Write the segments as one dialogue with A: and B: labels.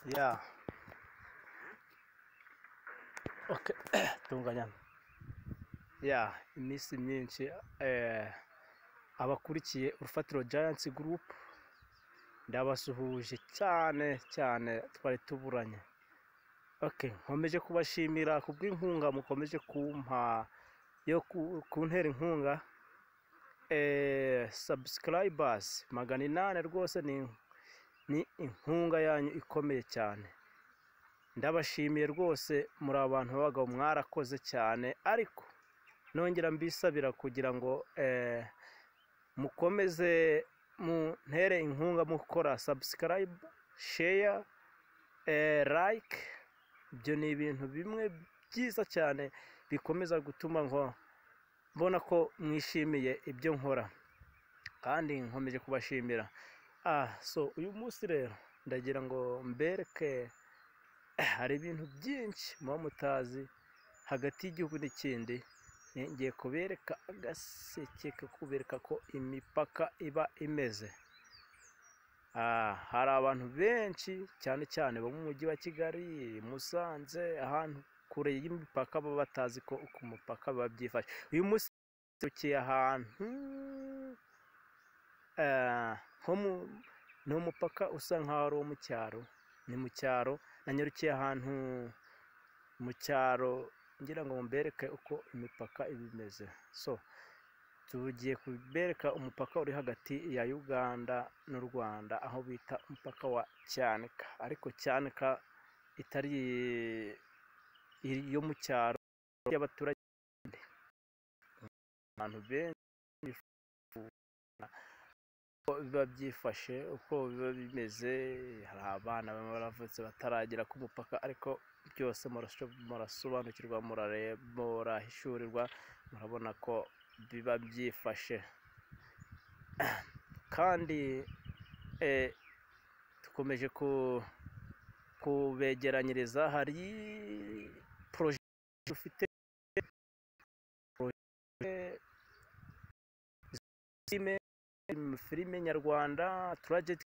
A: Ya, oke, tunganya. Ya, iminsi myinshi abakurikiye Urufatiro Giants Group ndabasuhuje cyane cyane twari tuburanye. Oke, nkomeje kubashimira kubw'inkunga mukomeje kumpa yo kuntera inkunga. Subscribers 800 rwose ni inkunga yanyu ikomeye cyane. Ndabashimiye rwose, muri abantu b'abagabo mwarakoze cyane, ariko nongera mbisabira kugira ngo mukomeze muntere inkunga mukora subscribe, share, like. Ibyo ni ibintu bimwe byiza cyane bikomeza gutuma mbona ko mwishimiye ibyo nkora, kandi nkomeje kubashimira. So uyu munsi rero ndagira ngo mbereke hari ibintu byinshi muba mutazi hagati y'igihugu n'ikindi. Ngiye kubereka agaseke kubereka ko imipaka iba imeze. Hari abantu benshi cyane cyane bo mu mujyi wa Kigali, Musanze, ahantu kure y'imipaka baba batazi ko uko umupaka biba byifashe. Uyu munsi tukiye ahantu ni umupaka usa nk'aho ari uwo mu cyaro. Ni mu cyaro, nanyarukiye ahantu mu cyaro ngira ngo mbereke uko imipaka iba imeze. So tugiye kubereka umupaka uri hagati ya Uganda n'u Rwanda, aho bita umupaka wa Cyanika, ariko Cyanika itari yo mu cyaro y'abaturage. Abantu benshi biba byifashe, uko biba bimeze. Hari abana baba baravutse bataragera ku mupaka, ariko byose murasobanukirwa, murahishurirwa, murabona ko biba byifashe. Kandi dukomeje kubegeranyiriza. hari projet dufite, filime nyarwanda, tragedy,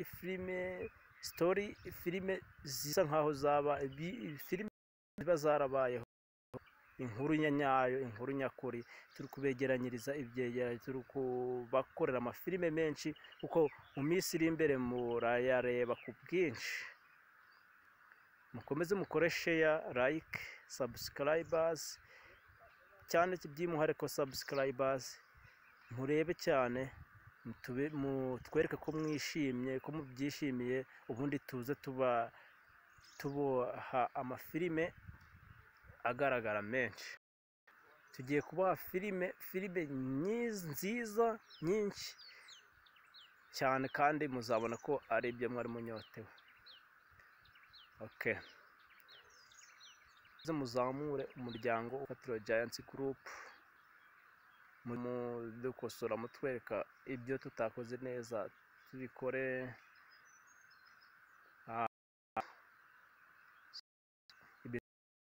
A: filime story, filime zisa nkaho zaba filime ziba zarabayeho, inkuru nyanyayo, inkuru nyakuri. Turi kubegeranyiriza ibyegeranyo, turi kubakorera amafilime menshi, kuko mu minsi iri imbere murayareba ku bwinshi. Mukomeze mukore share, like, subscribers cyane, by'umwihariko subscribers murebe cyane, twereke ko mwishimye, ko mubyishimiye, ubundi tuze tubaha amafilime agaragara menshi. Tugiye kubaha filime nziza nyinshi cyane, kandi muzabona ko ari ibyo mwari munyotewe. Okay, muzamure umuryango Urufatiro Giants Group, dukosora mutwereka ibyo tutakoze neza, tubikore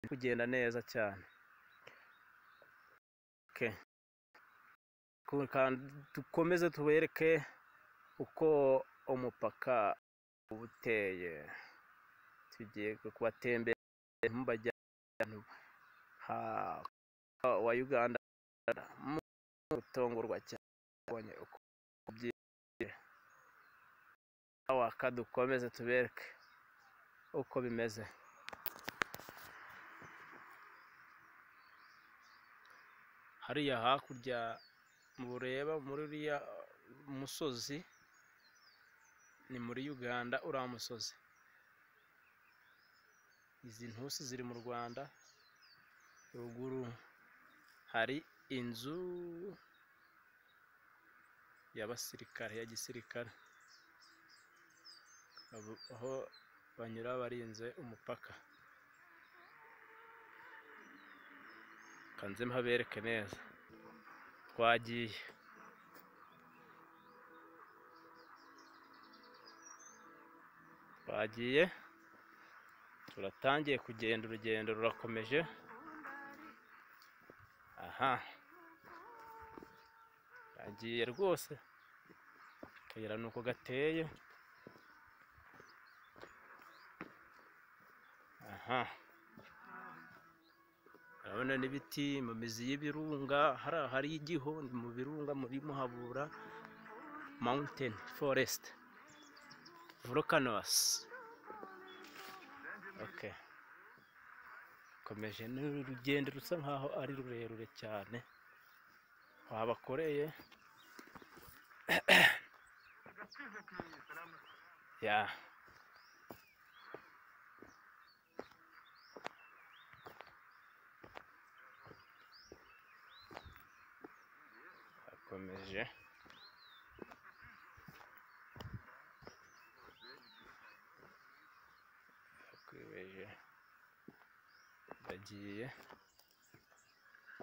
A: kugenda neza cyane. Okay, dukomeze tubereke uko umupaka uba uteye. Tugiye kubatembera mu bajyana wa Uganda, gutungurwa cyane uko byiye. Dukomeze tubereke uko bimeze. Hariya hakurya mureba muri uriya musozi, ni muri Uganda. uriya musozi, izi ntusi ziri mu Rwanda. Ruguru hari inzu y'abasirikare, ya gisirikare, aho banyura barinze umupaka. Kanze mpabereke neza. Twagiye, turatangiye kugenda, urugendo rurakomeje. Agiye rwose, kagera nuko gateye. aha urabona n'ibiti mu mizi y'ibirunga, hari igiho ni mu birunga muri Muhabura mountain forest volcanoes. Okay, komeje n'urugendo rusa nkaho ari rurerure cyane wabakoreye. Ya akomeje akwibeje bagiye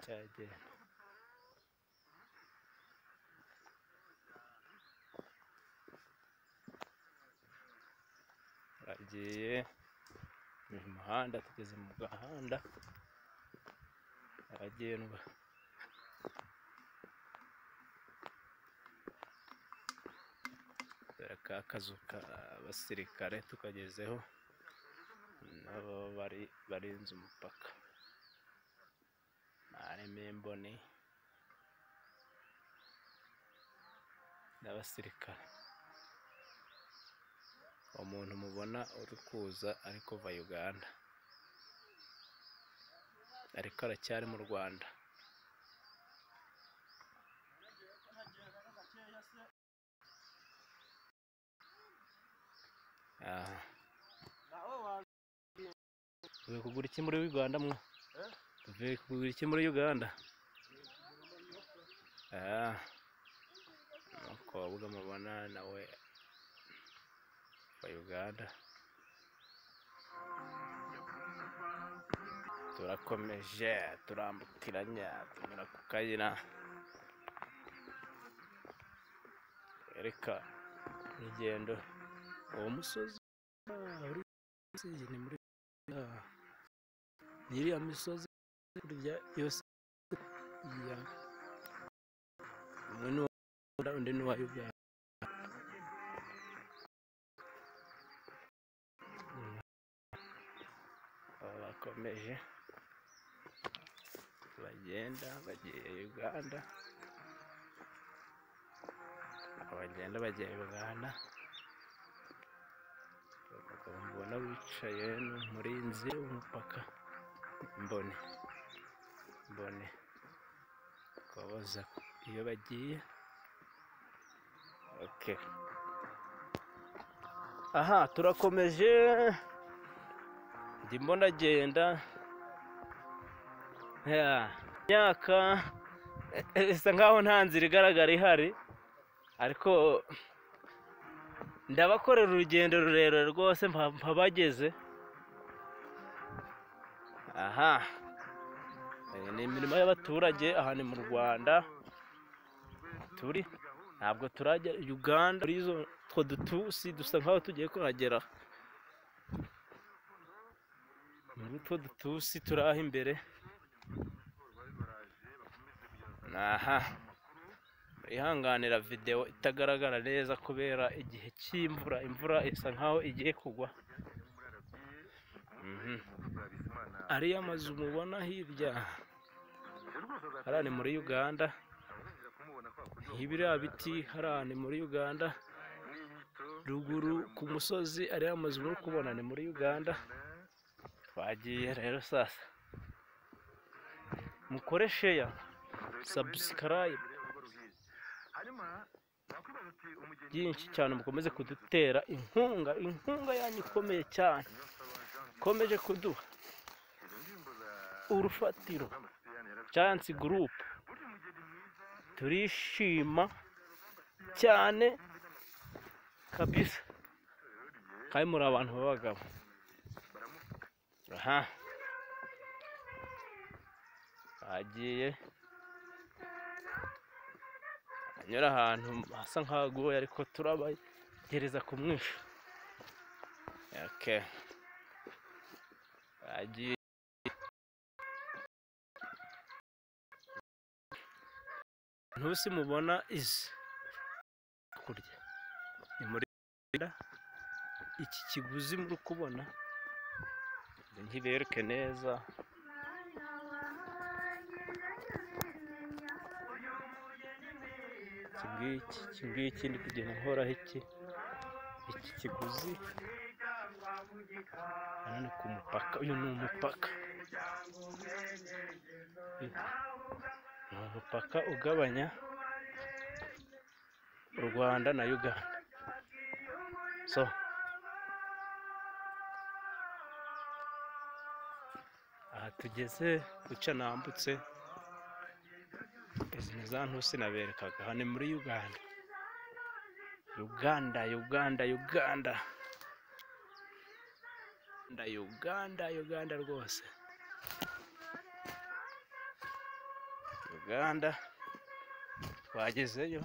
A: cyagenda. Bagiye mu muhanda, tugeze mu gahanda abagendwa. Dore ka kazu k'abasirikare tukagezeho, nabo barinze umupaka. Harimo imboni n'abasirikare. Umuntu mubona uri kuza ari kuva Uganda, ariko aracyari mu Rwanda. Tuvuye kugura iki muri Uganda mwe? Tuvuye kugura iki muri Uganda? Umukobwa mubona nawe wa Uganda. Turakomeje turambukiranya tunyura ku kayira reka urugendo. Uwo musozi ni muri iriya misozi kurya yose ya undi ni wa Uganda. Bakomeje bagenda bagiye Uganda, abagenda bagiye Uganda. Mbona wicaye n'umurinzi w'umupaka, mbone kubaza iyo bagiye. Okay, aha turakomeje, ndimo ndagenda. Imyaka isa nkaho nta nzira igaragara ihari, ariko ndabakorera urugendo rurerure rwose mpabageze. Aha ni imirimo y'abaturage, aha ni mu Rwanda turi, ntabwo turajya Uganda. Muri izo two dutusi dusa nkaho tugiye kuhagera, muri utwo dutusi turi aho imbere. Aha ihanganira video itagaragara neza kubera igihe cy'imvura, imvura isa nkaho igiye kugwa. Ariya mazu mubona hirya hariya ni muri Uganda, ibiriya biti hariya ni muri Uganda. Ruguru ku musozi ariya mazu muri kubona ni muri Uganda. Twagiye rero sasa, mukore share, subscribe byinshi cyane, mukomeze kudutera inkunga yanyu ikomeye cyane, komeje kuduha urufatiro Chance Group. Turishima cyane kabisa, kandi muri abantu b'abagabo. Aha agiye anyura ahantu hasa nk'ahagoye, ariko turabagereza ku mwisho. Okay, agiye ntusi mubona izi kurya ni muri iki kiguzi muri kubona nkibereke neza. Iki ngiki ndi kugenda nkoraho iki kiguzi. Hano ni ku mupaka, uyu ni umupaka. Ni umupaka ugabanya u Rwanda na Uganda. So aha tugeze guca nambutse, izi ni za ntusi naberekaga. Hano ni muri Uganda. Uganda rwose. Uganda twagezeyo.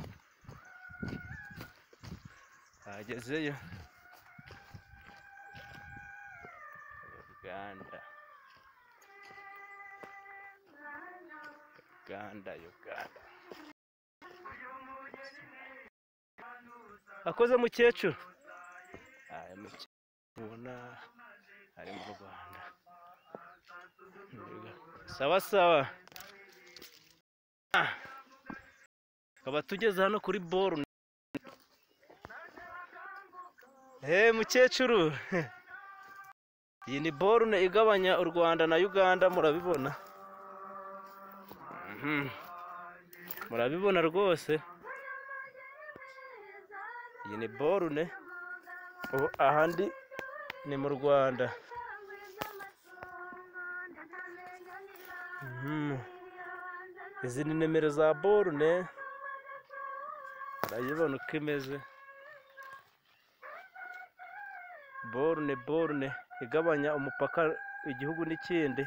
A: Uganda. Akoze mukecuru. Mubona ari mu Rwanda. Sawa. Kaba tugeze hano kuri Borne. Mukecuru. Iyi ni Borne igabanya u Rwanda na Uganda, murabibona? Murabibona rwose. Iyi ni Borne. Ahandi ni mu Rwanda. Izi ni nimero za Borne. Urayibona uko imeze. Borne igabanya umupaka igihugu n'ikindi.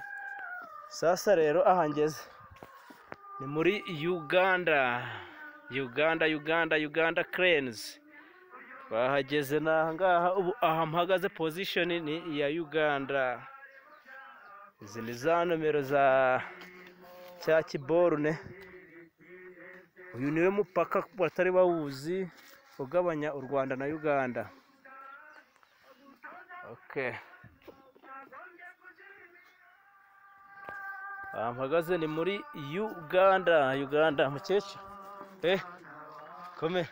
A: Sasa rero aha ngeze ni muri Uganda Cranes. Bahageze nahangaha. Ubu aha mpagaze position ni iya Uganda. Izi ni za nomero za cya Borne. Uyu niwe mupaka batari bawuzi ugabanya u Rwanda na Uganda. Okay. Mpagaze ni muri Uganda mukecuru. Kome.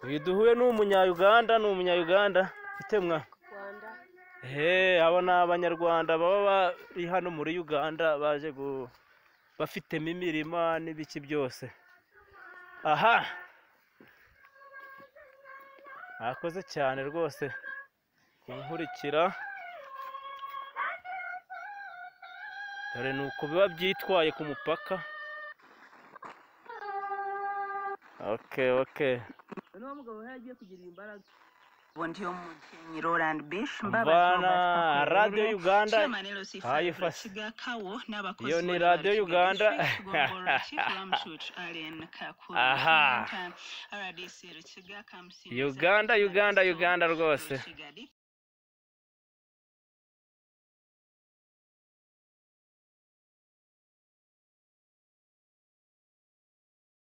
A: Uyu duhuye ni umunya-Uganda. Itemwa. Aba ni abanyarwanda baba bari hano muri Uganda baje bafitemo imirima n'ibiki byose. Aha. Akoze cyane rwose kunkurikira. Dore nuko biba byitwaye ku mupaka. Okay. Mbana Radio Uganda. Iyo ni Radio Uganda. Aha. Uganda rwose.